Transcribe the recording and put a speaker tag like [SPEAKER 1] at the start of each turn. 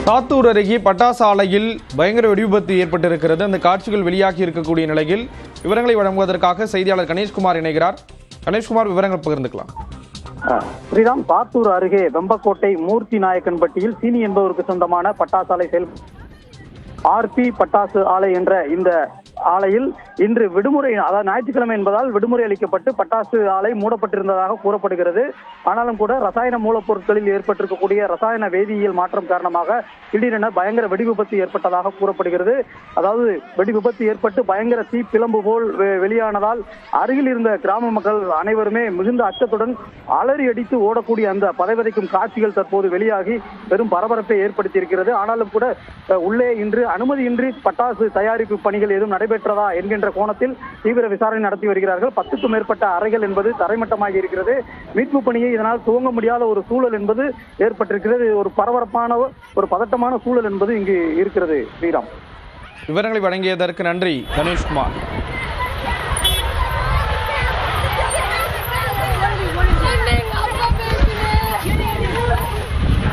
[SPEAKER 1] சாத்தூர் அருகே பட்டாசு ஆலையில் பயங்கர வெடிவிபத்து ஏற்பட்டிருக்கிறது. அந்த காட்சிகள் வெளியாகி இருக்கக்கூடிய நிலையில் விவரங்களை வழங்குவதற்காக செய்தியாளர் கணேஷ்குமார் இணைகிறார். கணேஷ்குமார், விவரங்கள் பகிர்ந்துக்கலாம்.
[SPEAKER 2] ஸ்ரீராம், சாத்தூர் அருகே வெம்பக்கோட்டை மூர்த்தி நாயக்கன்பட்டியில் சீனி என்பவருக்கு சொந்தமான பட்டாசு ஆலை ஆர்பி பட்டாசு ஆலை என்ற இந்த ஆலையில் இன்று விடுமுறை, அதாவது ஞாயிற்றுக்கிழமை என்பதால் விடுமுறை அளிக்கப்பட்டு பட்டாசு ஆலை மூடப்பட்டிருந்ததாக கூறப்படுகிறது. ஆனாலும் கூட ரசாயன மூலப்பொருட்களில் ஏற்பட்டிருக்கக்கூடிய ரசாயன வேதியியல் மாற்றம் காரணமாக திடீரென பயங்கர வெடி விபத்து ஏற்பட்டதாக கூறப்படுகிறது. அதாவது வெடி விபத்து ஏற்பட்டு பயங்கர தீ பிளம்பு போல் வெளியானதால் அருகில் இருந்த கிராம மக்கள் அனைவருமே மிகுந்த அச்சத்துடன் அலறி அடித்து ஓடக்கூடிய அந்த பதைவதைக்கும் காட்சிகள் தற்போது வெளியாகி பெரும் பரபரப்பை ஏற்படுத்தியிருக்கிறது. ஆனாலும் கூட உள்ளே இன்று அனுமதியின்றி பட்டாசு தயாரிப்பு பணிகள் எதுவும் நடைபெற்றதா என்கின்ற கோணத்தில் தீவிர விசாரணை நடத்தி வருகிறார்கள். 10க்கும் மேற்பட்ட அறைகள் என்பது தரைமட்டமாகி இருக்கிறது. மீட்பு பணியை இதனால் துவங்க முடியாத ஒரு சூழல் என்பது ஏற்பட்டிருக்கிறது. ஒரு பரபரப்பான ஒரு பதட்டமான சூழல் என்பது இங்கு இருக்கிறது. ஸ்ரீராம்,
[SPEAKER 1] விவரங்களை வழங்கியதற்கு நன்றி கணேஷ்குமார்.